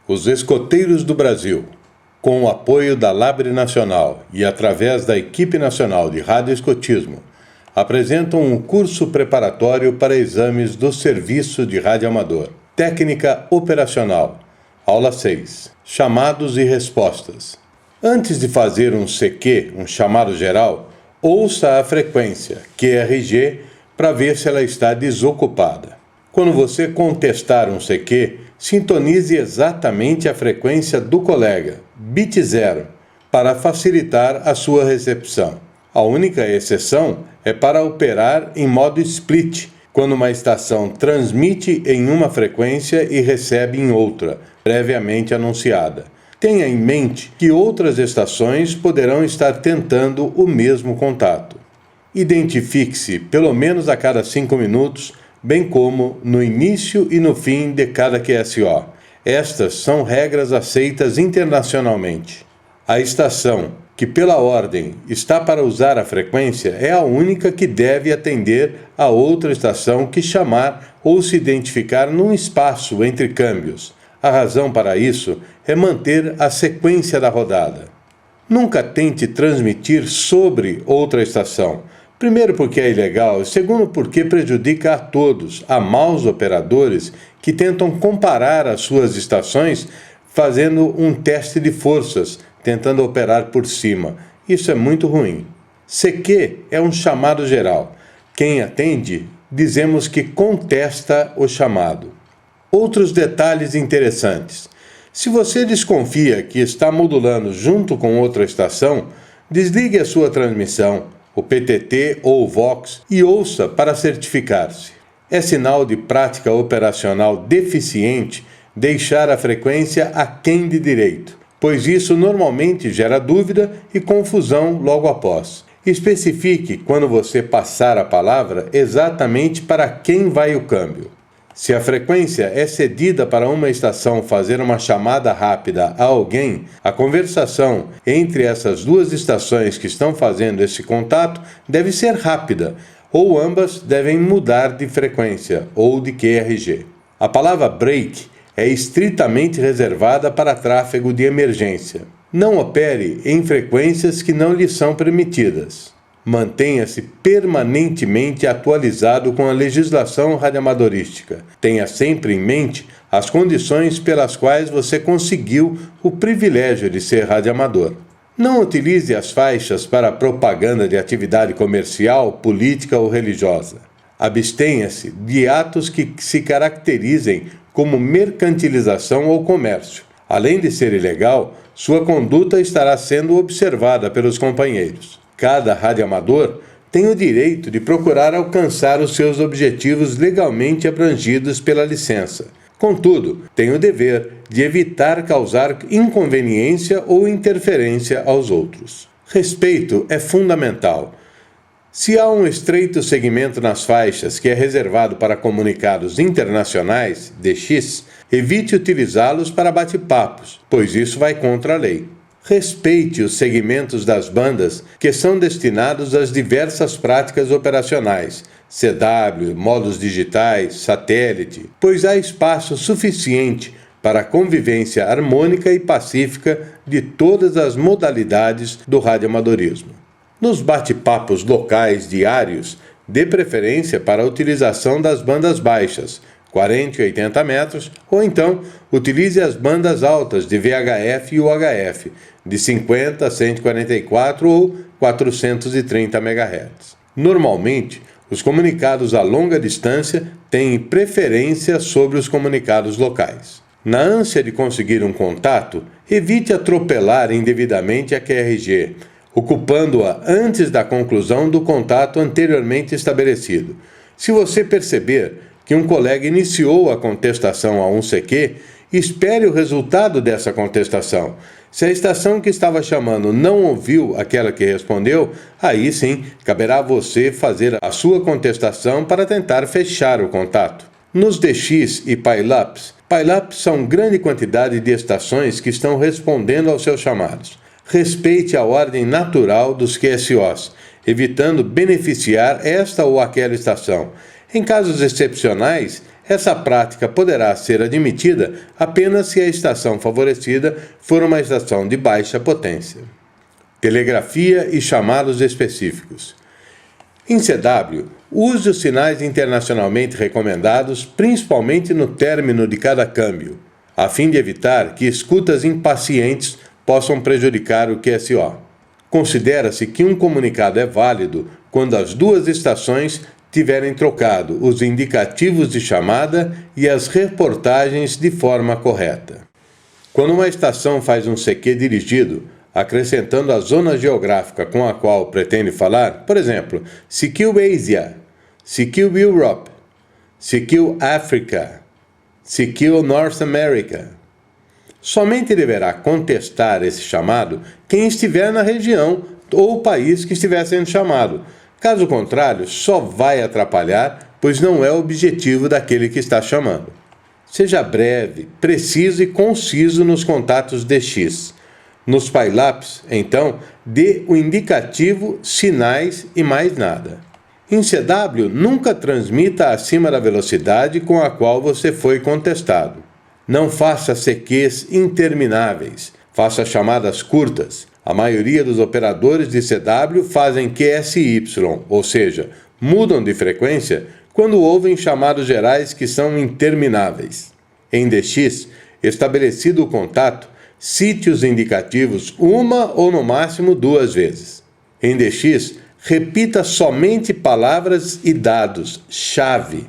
Os Escoteiros do Brasil, com o apoio da Labre Nacional e através da Equipe Nacional de Radioescotismo, apresentam um curso preparatório para exames do Serviço de Radioamador. Técnica Operacional. Aula 6. Chamados e respostas. Antes de fazer um CQ, um chamado geral, ouça a frequência, QRG, para ver se ela está desocupada. Quando você contestar um CQ, sintonize exatamente a frequência do colega, bit 0, para facilitar a sua recepção. A única exceção é para operar em modo split, quando uma estação transmite em uma frequência e recebe em outra, previamente anunciada. Tenha em mente que outras estações poderão estar tentando o mesmo contato. Identifique-se pelo menos a cada 5 minutos, bem como no início e no fim de cada QSO. Estas são regras aceitas internacionalmente. A estação que pela ordem está para usar a frequência é a única que deve atender a outra estação que chamar ou se identificar num espaço entre câmbios. A razão para isso é manter a sequência da rodada. Nunca tente transmitir sobre outra estação. Primeiro porque é ilegal e segundo porque prejudica a todos, a maus operadores que tentam comparar as suas estações fazendo um teste de forças, tentando operar por cima. Isso é muito ruim. CQ é um chamado geral. Quem atende, dizemos que contesta o chamado. Outros detalhes interessantes. Se você desconfia que está modulando junto com outra estação, desligue a sua transmissão, o PTT ou o Vox, e ouça para certificar-se. É sinal de prática operacional deficiente deixar a frequência aquém de direito, pois isso normalmente gera dúvida e confusão logo após. Especifique, quando você passar a palavra, exatamente para quem vai o câmbio. Se a frequência é cedida para uma estação fazer uma chamada rápida a alguém, a conversação entre essas duas estações que estão fazendo esse contato deve ser rápida, ou ambas devem mudar de frequência ou de QRG. A palavra break é estritamente reservada para tráfego de emergência. Não opere em frequências que não lhe são permitidas. Mantenha-se permanentemente atualizado com a legislação radioamadorística. Tenha sempre em mente as condições pelas quais você conseguiu o privilégio de ser radioamador. Não utilize as faixas para propaganda de atividade comercial, política ou religiosa. Abstenha-se de atos que se caracterizem como mercantilização ou comércio. Além de ser ilegal, sua conduta estará sendo observada pelos companheiros. Cada radioamador tem o direito de procurar alcançar os seus objetivos legalmente abrangidos pela licença. Contudo, tem o dever de evitar causar inconveniência ou interferência aos outros. Respeito é fundamental. Se há um estreito segmento nas faixas que é reservado para comunicados internacionais, DX, evite utilizá-los para bate-papos, pois isso vai contra a lei. Respeite os segmentos das bandas que são destinados às diversas práticas operacionais, CW, modos digitais, satélite, pois há espaço suficiente para a convivência harmônica e pacífica de todas as modalidades do radioamadorismo. Nos bate-papos locais diários, dê preferência para a utilização das bandas baixas, 40 e 80 metros, ou então utilize as bandas altas de VHF e UHF, de 50 a 144 ou 430 MHz. Normalmente, os comunicados a longa distância têm preferência sobre os comunicados locais. Na ânsia de conseguir um contato, evite atropelar indevidamente a QRG, ocupando-a antes da conclusão do contato anteriormente estabelecido. Se você perceber que um colega iniciou a contestação a um CQ, espere o resultado dessa contestação. Se a estação que estava chamando não ouviu aquela que respondeu, aí sim caberá a você fazer a sua contestação para tentar fechar o contato. Nos DX e pile-ups são grande quantidade de estações que estão respondendo aos seus chamados. Respeite a ordem natural dos QSOs, evitando beneficiar esta ou aquela estação. Em casos excepcionais, Essa prática poderá ser admitida apenas se a estação favorecida for uma estação de baixa potência. Telegrafia e chamados específicos. Em CW, use os sinais internacionalmente recomendados, principalmente no término de cada câmbio, a fim de evitar que escutas impacientes possam prejudicar o QSO. Considera-se que um comunicado é válido quando as duas estações tiverem trocado os indicativos de chamada e as reportagens de forma correta. Quando uma estação faz um CQ dirigido, acrescentando a zona geográfica com a qual pretende falar, por exemplo, CQ Asia, CQ Europe, CQ Africa, CQ North America, somente deverá contestar esse chamado quem estiver na região ou o país que estiver sendo chamado. Caso contrário, só vai atrapalhar, pois não é o objetivo daquele que está chamando. Seja breve, preciso e conciso nos contatos DX. Nos PILAPs, então, dê o indicativo, sinais e mais nada. Em CW, nunca transmita acima da velocidade com a qual você foi contestado. Não faça CQs intermináveis, faça chamadas curtas. A maioria dos operadores de CW fazem QSY, ou seja, mudam de frequência quando ouvem chamados gerais que são intermináveis. Em DX, estabelecido o contato, cite os indicativos uma ou no máximo 2 vezes. Em DX, repita somente palavras e dados, chave.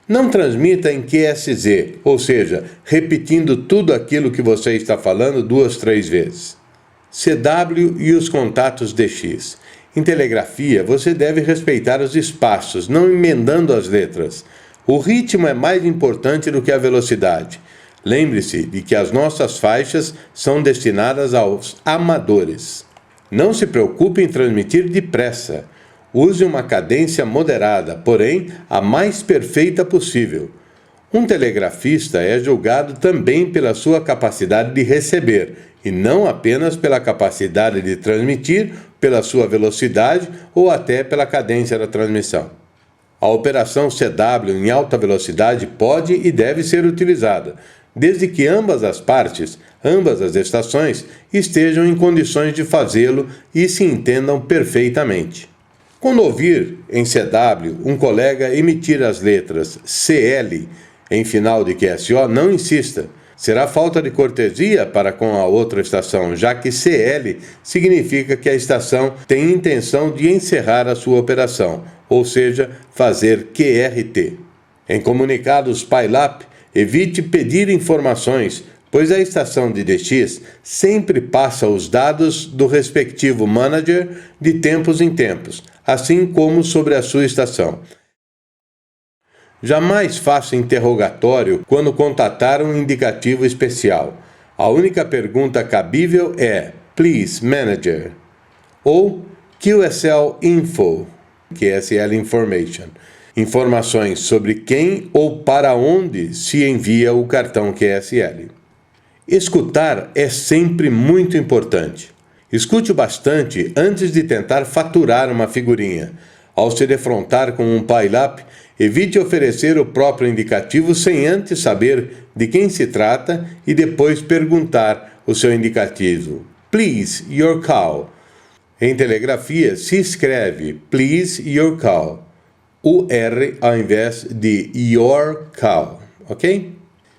Não transmita em QSZ, ou seja, repetindo tudo aquilo que você está falando 2, 3 vezes. CW e os contatos DX. Em telegrafia, você deve respeitar os espaços, não emendando as letras. O ritmo é mais importante do que a velocidade. Lembre-se de que as nossas faixas são destinadas aos amadores. Não se preocupe em transmitir depressa. Use uma cadência moderada, porém a mais perfeita possível. Um telegrafista é julgado também pela sua capacidade de receber, e não apenas pela capacidade de transmitir, pela sua velocidade ou até pela cadência da transmissão. A operação CW em alta velocidade pode e deve ser utilizada, desde que ambas as partes, ambas as estações, estejam em condições de fazê-lo e se entendam perfeitamente. Quando ouvir em CW um colega emitir as letras CL em final de QSO, não insista. Será falta de cortesia para com a outra estação, já que CL significa que a estação tem intenção de encerrar a sua operação, ou seja, fazer QRT. Em comunicados PILAP, evite pedir informações, pois a estação de DX sempre passa os dados do respectivo manager de tempos em tempos, assim como sobre a sua estação. Jamais faça interrogatório quando contatar um indicativo especial. A única pergunta cabível é Please Manager ou QSL Info, QSL Information, informações sobre quem ou para onde se envia o cartão QSL. Escutar é sempre muito importante. Escute bastante antes de tentar faturar uma figurinha. Ao se defrontar com um PILAP, evite oferecer o próprio indicativo sem antes saber de quem se trata e depois perguntar o seu indicativo. Please, your call. Em telegrafia, se escreve Please, your call. O R ao invés de your call, ok?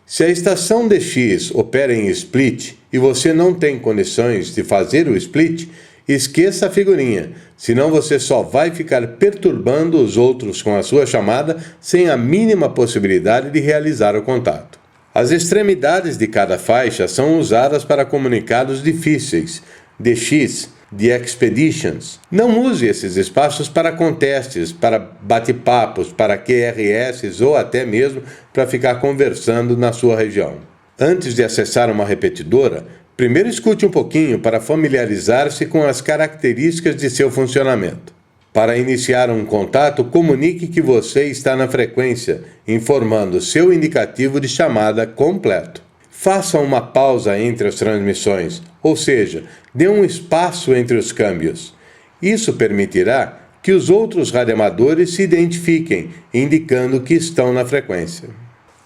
Se a estação DX opera em split e você não tem condições de fazer o split, esqueça a figurinha, senão você só vai ficar perturbando os outros com a sua chamada sem a mínima possibilidade de realizar o contato. As extremidades de cada faixa são usadas para comunicados difíceis, DX, de expeditions. Não use esses espaços para contestes, para bate-papos, para QRS ou até mesmo para ficar conversando na sua região. Antes de acessar uma repetidora, primeiro escute um pouquinho para familiarizar-se com as características de seu funcionamento. Para iniciar um contato, comunique que você está na frequência, informando seu indicativo de chamada completo. Faça uma pausa entre as transmissões, ou seja, dê um espaço entre os câmbios. Isso permitirá que os outros radioamadores se identifiquem, indicando que estão na frequência.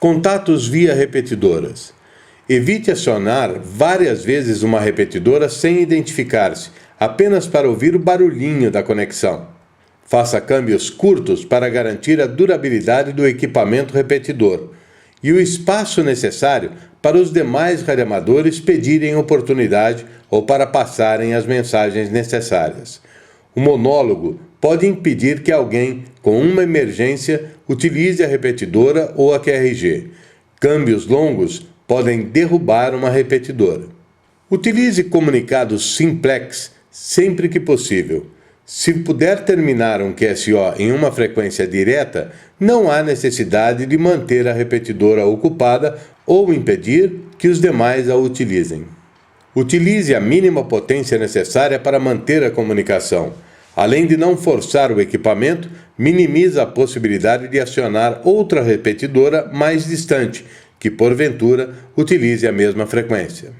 Contatos via repetidoras. Evite acionar várias vezes uma repetidora sem identificar-se, apenas para ouvir o barulhinho da conexão. Faça câmbios curtos para garantir a durabilidade do equipamento repetidor e o espaço necessário para os demais radioamadores pedirem oportunidade ou para passarem as mensagens necessárias. O monólogo pode impedir que alguém com uma emergência utilize a repetidora ou a QRG. Câmbios longos podem derrubar uma repetidora. Utilize comunicados simplex sempre que possível. Se puder terminar um QSO em uma frequência direta, não há necessidade de manter a repetidora ocupada ou impedir que os demais a utilizem. Utilize a mínima potência necessária para manter a comunicação. Além de não forçar o equipamento, minimiza a possibilidade de acionar outra repetidora mais distante, que porventura utilize a mesma frequência.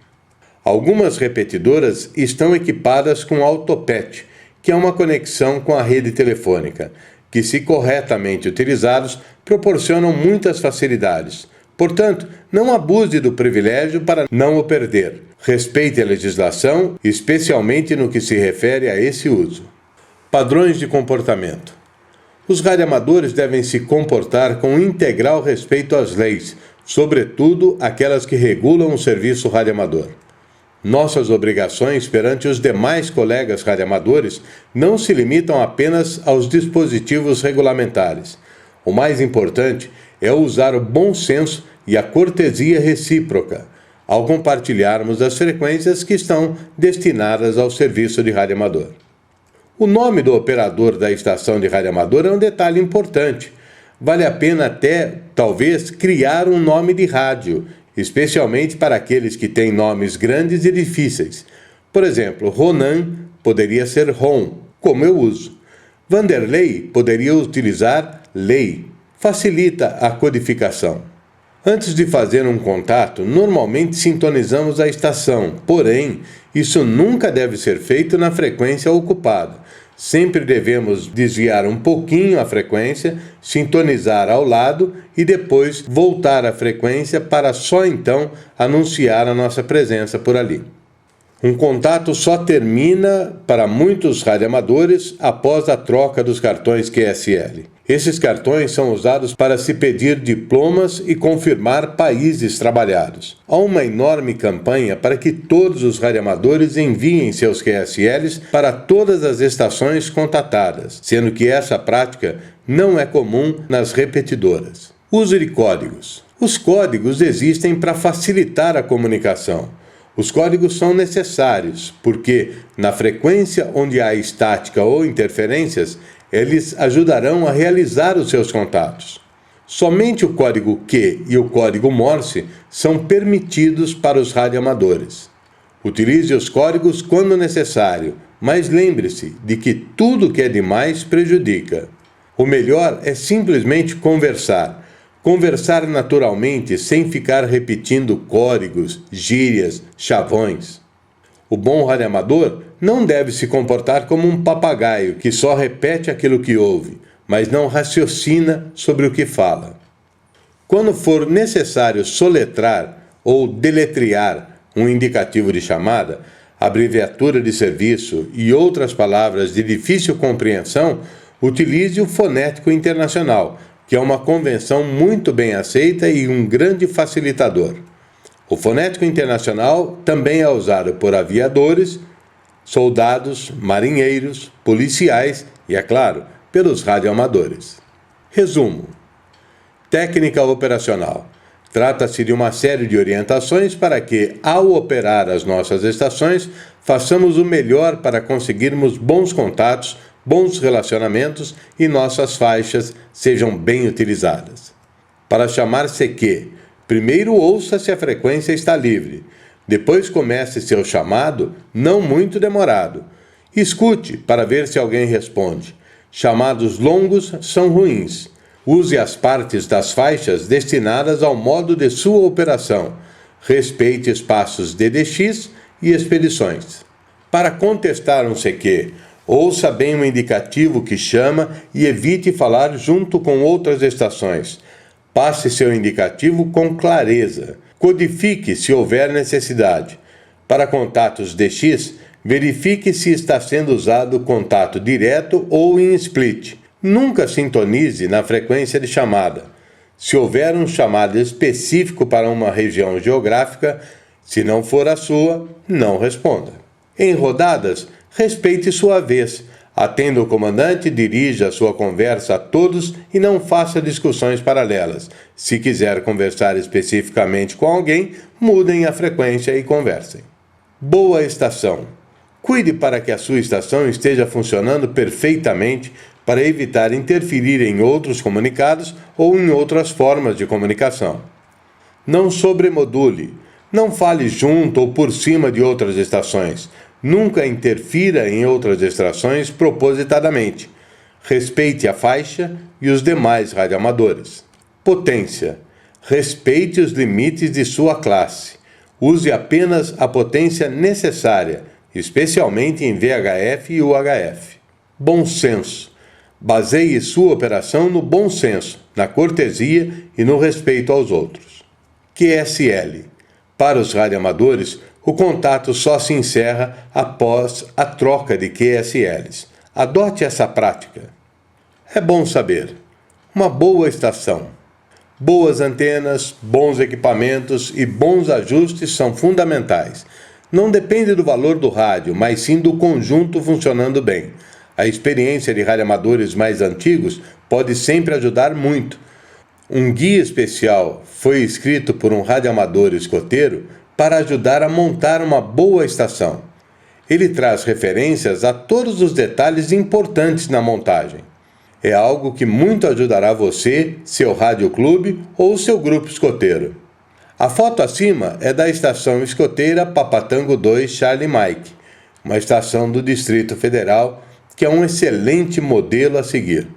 Algumas repetidoras estão equipadas com AutoPAT, que é uma conexão com a rede telefônica, que, se corretamente utilizados, proporcionam muitas facilidades. Portanto, não abuse do privilégio para não o perder. Respeite a legislação, especialmente no que se refere a esse uso. Padrões de comportamento. Os radioamadores devem se comportar com integral respeito às leis, sobretudo aquelas que regulam o serviço radioamador. Nossas obrigações perante os demais colegas radioamadores não se limitam apenas aos dispositivos regulamentares. O mais importante é usar o bom senso e a cortesia recíproca ao compartilharmos as frequências que estão destinadas ao serviço de radioamador. O nome do operador da estação de radioamador é um detalhe importante. Vale a pena até, talvez, criar um nome de rádio, especialmente para aqueles que têm nomes grandes e difíceis. Por exemplo, Ronan poderia ser Ron, como eu uso. Vanderlei poderia utilizar Lei. Facilita a codificação. Antes de fazer um contato, normalmente sintonizamos a estação, porém, isso nunca deve ser feito na frequência ocupada. Sempre devemos desviar um pouquinho a frequência, sintonizar ao lado e depois voltar à frequência para só então anunciar a nossa presença por ali. Um contato só termina, para muitos radioamadores, após a troca dos cartões QSL. Esses cartões são usados para se pedir diplomas e confirmar países trabalhados. Há uma enorme campanha para que todos os radioamadores enviem seus QSLs para todas as estações contatadas, sendo que essa prática não é comum nas repetidoras. Uso de códigos. Os códigos existem para facilitar a comunicação. Os códigos são necessários, porque, na frequência onde há estática ou interferências, eles ajudarão a realizar os seus contatos. Somente o código Q e o código Morse são permitidos para os radioamadores. Utilize os códigos quando necessário, mas lembre-se de que tudo que é demais prejudica. O melhor é simplesmente conversar. Conversar naturalmente, sem ficar repetindo códigos, gírias, chavões. O bom radioamador não deve se comportar como um papagaio que só repete aquilo que ouve, mas não raciocina sobre o que fala. Quando for necessário soletrar ou deletrear um indicativo de chamada, abreviatura de serviço e outras palavras de difícil compreensão, utilize o Fonético Internacional, que é uma convenção muito bem aceita e um grande facilitador. O Fonético Internacional também é usado por aviadores, soldados, marinheiros, policiais e, é claro, pelos radioamadores. Resumo. Técnica operacional. Trata-se de uma série de orientações para que, ao operar as nossas estações, façamos o melhor para conseguirmos bons contatos, bons relacionamentos e nossas faixas sejam bem utilizadas. Para chamar CQ, primeiro ouça se a frequência está livre. Depois comece seu chamado, não muito demorado. Escute para ver se alguém responde. Chamados longos são ruins. Use as partes das faixas destinadas ao modo de sua operação. Respeite espaços DDX e expedições. Para contestar um CQ, ouça bem o indicativo que chama e evite falar junto com outras estações. Passe seu indicativo com clareza. Codifique se houver necessidade. Para contatos DX, verifique se está sendo usado contato direto ou em split. Nunca sintonize na frequência de chamada. Se houver um chamado específico para uma região geográfica, se não for a sua, não responda. Em rodadas, respeite sua vez. Atenda o comandante, dirija a sua conversa a todos e não faça discussões paralelas. Se quiser conversar especificamente com alguém, mudem a frequência e conversem. Boa estação. Cuide para que a sua estação esteja funcionando perfeitamente para evitar interferir em outros comunicados ou em outras formas de comunicação. Não sobremodule. Não fale junto ou por cima de outras estações. Nunca interfira em outras estações propositadamente. Respeite a faixa e os demais radioamadores. Potência. Respeite os limites de sua classe. Use apenas a potência necessária, especialmente em VHF e UHF. Bom senso. Baseie sua operação no bom senso, na cortesia e no respeito aos outros. QSL. Para os radioamadores, o contato só se encerra após a troca de QSLs. Adote essa prática. É bom saber. Uma boa estação. Boas antenas, bons equipamentos e bons ajustes são fundamentais. Não depende do valor do rádio, mas sim do conjunto funcionando bem. A experiência de radioamadores mais antigos pode sempre ajudar muito. Um guia especial foi escrito por um radioamador escoteiro para ajudar a montar uma boa estação. Ele traz referências a todos os detalhes importantes na montagem. É algo que muito ajudará você, seu radioclube ou seu grupo escoteiro. A foto acima é da estação escoteira Papatango 2 Charlie Mike, uma estação do Distrito Federal que é um excelente modelo a seguir.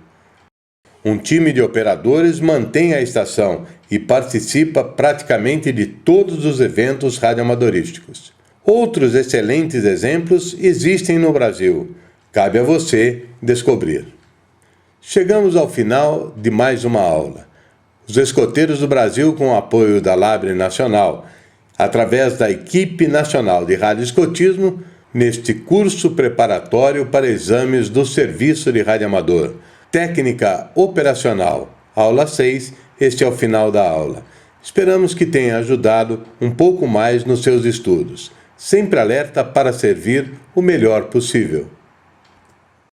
Um time de operadores mantém a estação e participa praticamente de todos os eventos radioamadorísticos. Outros excelentes exemplos existem no Brasil. Cabe a você descobrir. Chegamos ao final de mais uma aula. Os escoteiros do Brasil, com o apoio da Labre Nacional, através da Equipe Nacional de Radioescotismo, neste curso preparatório para exames do Serviço de Radioamador. Técnica operacional, aula 6, este é o final da aula. Esperamos que tenha ajudado um pouco mais nos seus estudos. Sempre alerta para servir o melhor possível.